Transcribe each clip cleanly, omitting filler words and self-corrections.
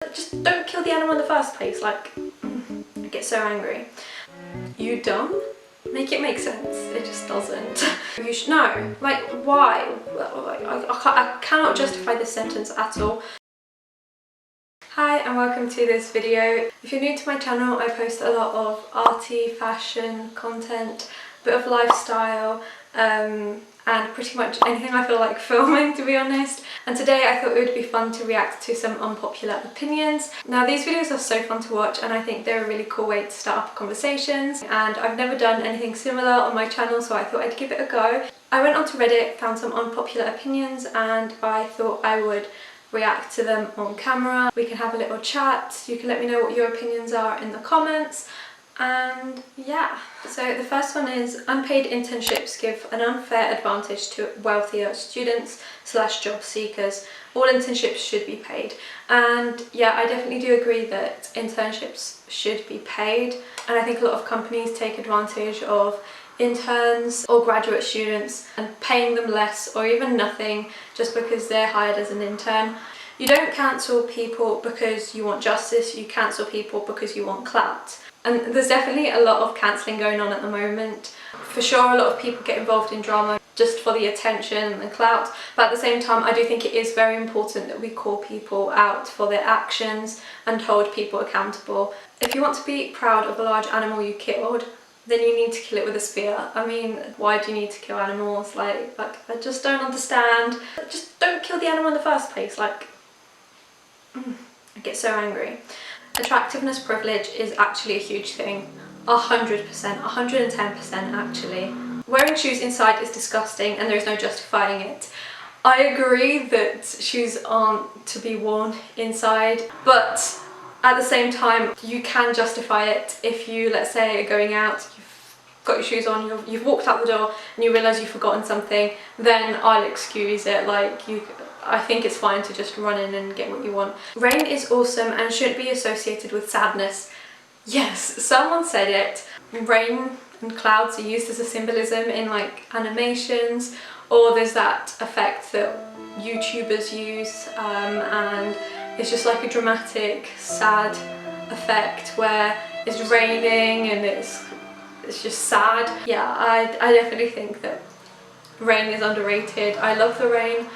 Just don't kill the animal in the first place. Like, I get so angry. You dumb? Make it make sense. It just doesn't. You should know. Like, why? Like, I cannot justify this sentence at all. Hi and welcome to this video. If you're new to my channel, I post a lot of arty, fashion content, a bit of lifestyle, and pretty much anything I feel like filming, to be honest. And today I thought it would be fun to react to some unpopular opinions. Now these videos are so fun to watch and I think they're a really cool way to start up conversations, and I've never done anything similar on my channel, so I thought I'd give it a go. I went onto Reddit, found some unpopular opinions, and I thought I would react to them on camera. We can have a little chat, you can let me know what your opinions are in the comments, and yeah. So the first one is, unpaid internships give an unfair advantage to wealthier students / job seekers. All internships should be paid. And yeah, I definitely do agree that internships should be paid, and I think a lot of companies take advantage of interns or graduate students and paying them less or even nothing just because they're hired as an intern. You don't cancel people because you want justice, you cancel people because you want clout. And there's definitely a lot of cancelling going on at the moment. For sure, a lot of people get involved in drama just for the attention and the clout, but at the same time I do think it is very important that we call people out for their actions and hold people accountable. If you want to be proud of a large animal you killed, then you need to kill it with a spear. I mean, why do you need to kill animals? Like I just don't understand. Just don't kill the animal in the first place. Like, I get so angry. Attractiveness privilege is actually a huge thing. 100%, 110% actually. Wearing shoes inside is disgusting and there is no justifying it. I agree that shoes aren't to be worn inside, but at the same time you can justify it if you, let's say, are going out, you've got your shoes on, you've walked out the door and you realise you've forgotten something, then I'll excuse it. Like, I think it's fine to just run in and get what you want. Rain is awesome and shouldn't be associated with sadness. Yes, someone said it. Rain and clouds are used as a symbolism in like animations, or there's that effect that YouTubers use, and it's just like a dramatic, sad effect where it's raining and it's just sad. Yeah, I definitely think that rain is underrated. I love the rain.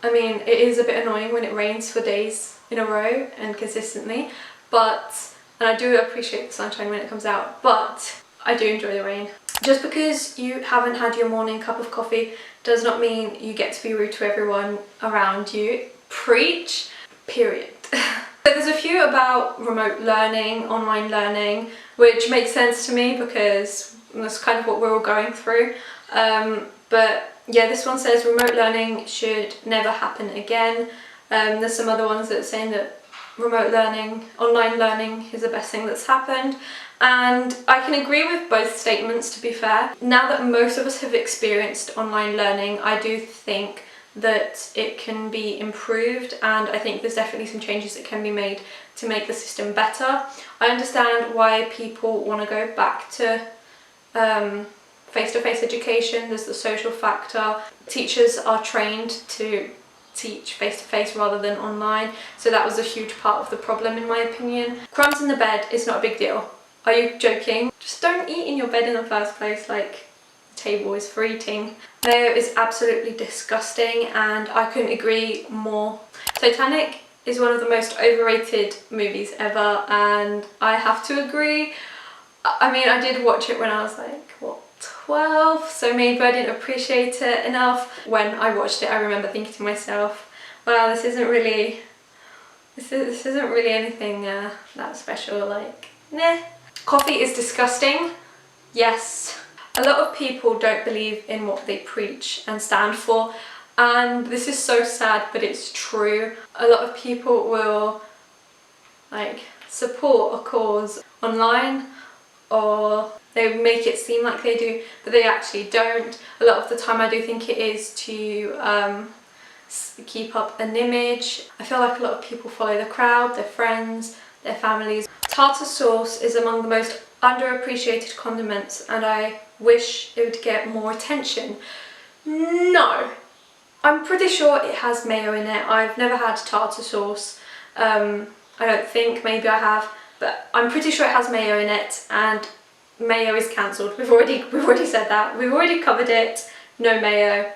I mean, it is a bit annoying when it rains for days in a row and consistently, and I do appreciate the sunshine when it comes out, but I do enjoy the rain. Just because you haven't had your morning cup of coffee does not mean you get to be rude to everyone around you. Preach. Period. So there's a few about remote learning, online learning, which makes sense to me because that's kind of what we're all going through. But yeah, this one says remote learning should never happen again. There's some other ones that are saying that remote learning, online learning is the best thing that's happened. And I can agree with both statements, to be fair. Now that most of us have experienced online learning, I do think that it can be improved, and I think there's definitely some changes that can be made to make the system better. I understand why people want to go back to face-to-face education. There's the social factor. Teachers are trained to teach face-to-face rather than online, so that was a huge part of the problem in my opinion. Crumbs in the bed is not a big deal. Are you joking? Just don't eat in your bed in the first place. Like, the table is for eating. Mayo is absolutely disgusting and I couldn't agree more. Titanic is one of the most overrated movies ever, and I have to agree. I mean, I did watch it when I was like, what, 12? So maybe I didn't appreciate it enough. When I watched it, I remember thinking to myself, wow, this isn't really anything that special, like, nah. Coffee is disgusting. Yes. A lot of people don't believe in what they preach and stand for, and this is so sad, but it's true. A lot of people will like support a cause online, or they make it seem like they do, but they actually don't. A lot of the time I do think it is to keep up an image. I feel like a lot of people follow the crowd, their friends, their families. Tartar sauce is among the most underappreciated condiments and I wish it would get more attention. No! I'm pretty sure it has mayo in it. I've never had tartar sauce. I don't think, maybe I have, but I'm pretty sure it has mayo in it, and mayo is cancelled. We've already said that. We've already covered it. No mayo.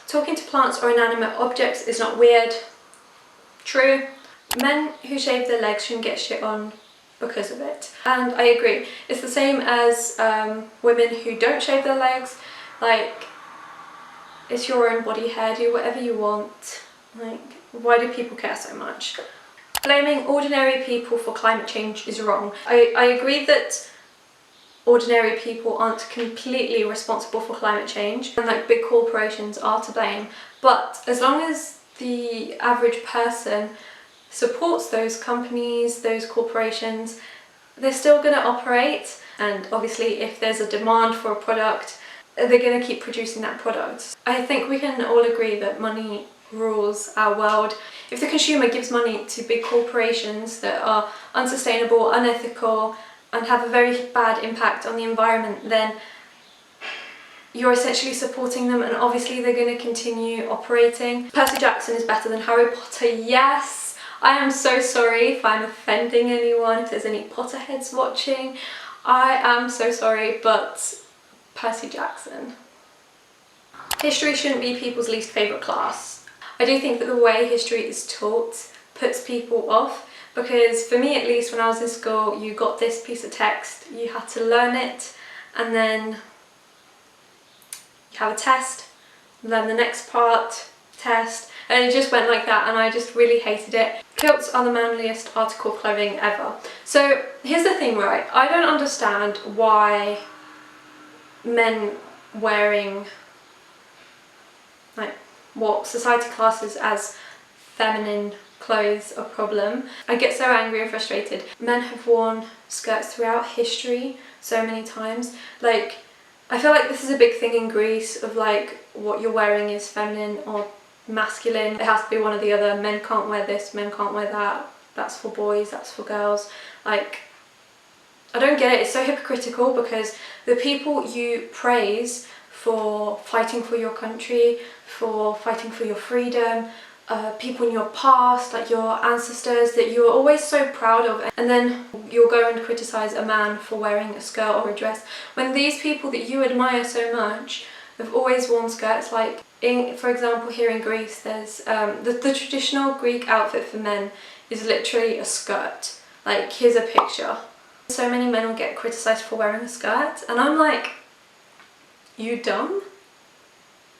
Talking to plants or inanimate objects is not weird. True. Men who shave their legs shouldn't get shit on because of it. And I agree. It's the same as women who don't shave their legs. Like, it's your own body hair, do whatever you want. Like, why do people care so much? Blaming ordinary people for climate change is wrong. I agree that ordinary people aren't completely responsible for climate change, and like big corporations are to blame, but as long as the average person supports those companies, those corporations, they're still going to operate. And obviously if there's a demand for a product, they're going to keep producing that product. I think we can all agree that money rules our world. If the consumer gives money to big corporations that are unsustainable, unethical, and have a very bad impact on the environment, then you're essentially supporting them, and obviously they're going to continue operating. Percy Jackson is better than Harry Potter, yes! I am so sorry if I'm offending anyone, if there's any Potterheads watching. I am so sorry, but Percy Jackson. History shouldn't be people's least favourite class. I do think that the way history is taught puts people off, because for me at least, when I was in school, you got this piece of text, you had to learn it, and then you have a test, learn the next part, test, and it just went like that, and I just really hated it. Kilts are the manliest article of clothing ever. So here's the thing, right? I don't understand why men wearing like what society classes as feminine clothes a problem. I get so angry and frustrated. Men have worn skirts throughout history so many times. Like, I feel like this is a big thing in Greece of like what you're wearing is feminine or masculine. It has to be one or the other. Men can't wear this, men can't wear that. That's for boys, that's for girls. Like, I don't get it. It's so hypocritical, because the people you praise for fighting for your country, for fighting for your freedom, people in your past, like your ancestors that you are always so proud of, and then you'll go and criticize a man for wearing a skirt or a dress, when these people that you admire so much have always worn skirts. Like, for example, here in Greece, there's the traditional Greek outfit for men is literally a skirt. Like, here's a picture. So many men will get criticized for wearing a skirt, and I'm like, you dumb?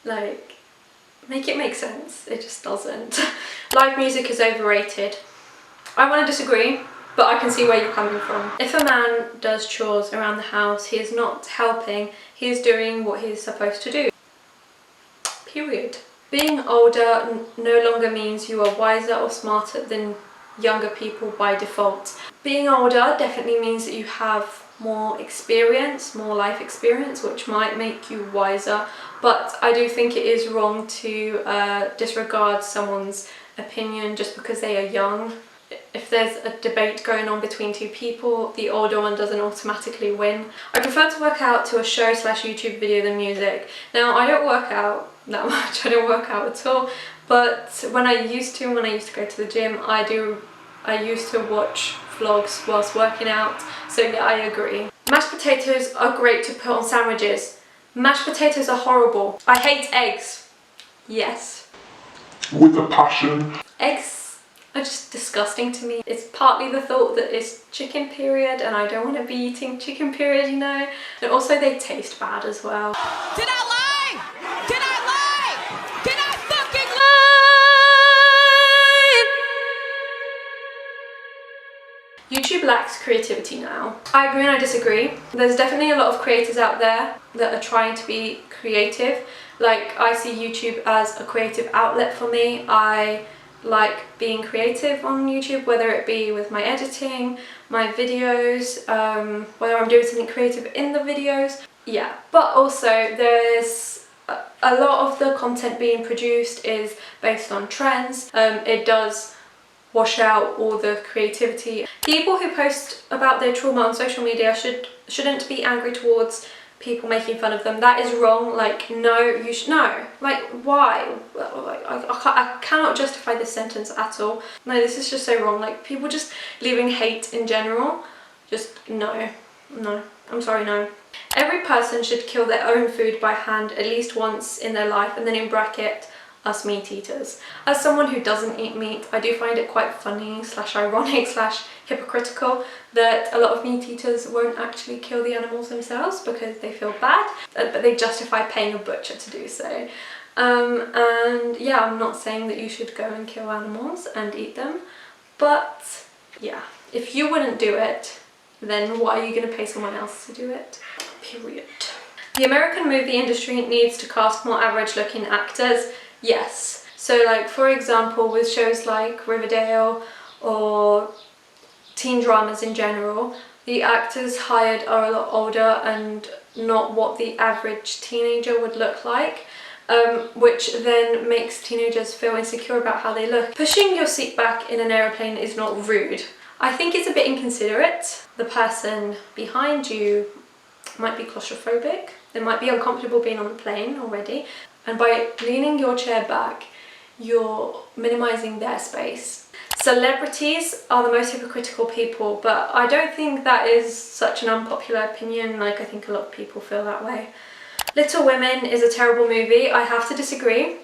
Like, make it make sense. It just doesn't. Live music is overrated. I want to disagree, but I can see where you're coming from. If a man does chores around the house, he is not helping, he is doing what he is supposed to do. Period. Being older no longer means you are wiser or smarter than younger people by default. Being older definitely means that you have more experience, more life experience, which might make you wiser, but I do think it is wrong to disregard someone's opinion just because they are young. If there's a debate going on between two people, the older one doesn't automatically win. I prefer to work out to a show/YouTube video than music. Now, I don't work out that much, I don't work out at all, but when I used to go to the gym, I used to watch vlogs whilst working out, so yeah, I agree. Mashed potatoes are great to put on sandwiches. Mashed potatoes are horrible. I hate eggs. Yes. With a passion. Eggs are just disgusting to me. It's partly the thought that it's chicken period and I don't want to be eating chicken period, you know, and also they taste bad as well. Did I lie? Did I lie? Did I fucking lie? YouTube lacks creativity now. I agree and I disagree. There's definitely a lot of creators out there that are trying to be creative. Like, I see YouTube as a creative outlet for me. I like being creative on YouTube, whether it be with my editing, my videos, whether I'm doing something creative in the videos. Yeah, but also there's a lot of the content being produced is based on trends. It does wash out all the creativity. People who post about their trauma on social media shouldn't be angry towards people making fun of them. That is wrong. Like, no, you should, no. Like, why? Like, I cannot justify this sentence at all. No, this is just so wrong. Like, people just leaving hate in general, just no. I'm sorry, no. Every person should kill their own food by hand at least once in their life, and then in bracket, us meat eaters. As someone who doesn't eat meat, I do find it quite funny / ironic / hypocritical that a lot of meat eaters won't actually kill the animals themselves because they feel bad, but they justify paying a butcher to do so. And yeah, I'm not saying that you should go and kill animals and eat them, but yeah, if you wouldn't do it, then why are you going to pay someone else to do it? Period. The American movie industry needs to cast more average looking actors. Yes. So like, for example, with shows like Riverdale or teen dramas in general, the actors hired are a lot older and not what the average teenager would look like, which then makes teenagers feel insecure about how they look. Pushing your seat back in an aeroplane is not rude. I think it's a bit inconsiderate. The person behind you might be claustrophobic. They might be uncomfortable being on the plane already. And by leaning your chair back, you're minimizing their space. Celebrities are the most hypocritical people, but I don't think that is such an unpopular opinion. Like, I think a lot of people feel that way. Little Women is a terrible movie. I have to disagree.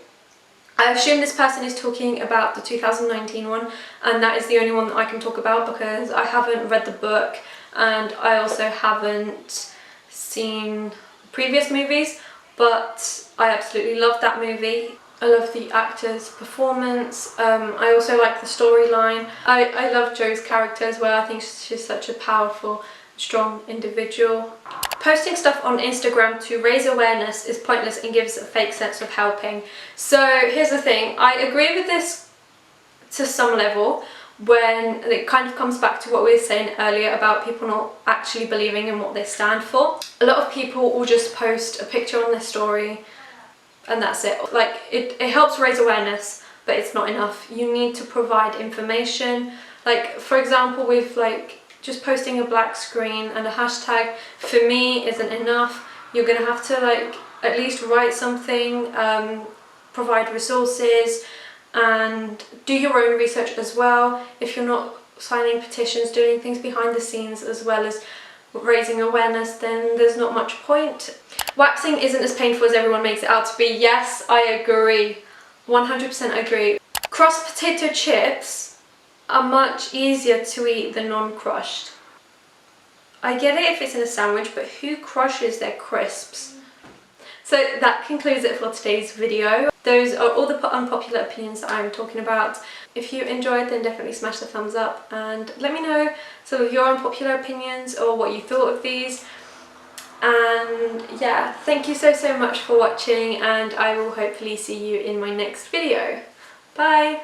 I assume this person is talking about the 2019 one, and that is the only one that I can talk about because I haven't read the book and I also haven't seen previous movies, but I absolutely love that movie. I love the actor's performance. I also like the storyline. I love Jo's character as well. I think she's such a powerful, strong individual. Posting stuff on Instagram to raise awareness is pointless and gives a fake sense of helping. So here's the thing, I agree with this to some level when it kind of comes back to what we were saying earlier about people not actually believing in what they stand for. A lot of people will just post a picture on their story and that's it. Like, it helps raise awareness, but it's not enough. You need to provide information. Like, for example, with like just posting a black screen and a hashtag for me isn't enough. You're gonna have to like at least write something, provide resources, and do your own research as well. If you're not signing petitions, doing things behind the scenes as well as raising awareness, then there's not much point. Waxing isn't as painful as everyone makes it out to be. Yes, I agree. 100% agree. Crushed potato chips are much easier to eat than non-crushed. I get it if it's in a sandwich, but who crushes their crisps? So that concludes it for today's video. Those are all the unpopular opinions that I'm talking about. If you enjoyed, then definitely smash the thumbs up and let me know some of your unpopular opinions or what you thought of these. And yeah, thank you so much for watching, and I will hopefully see you in my next video. Bye!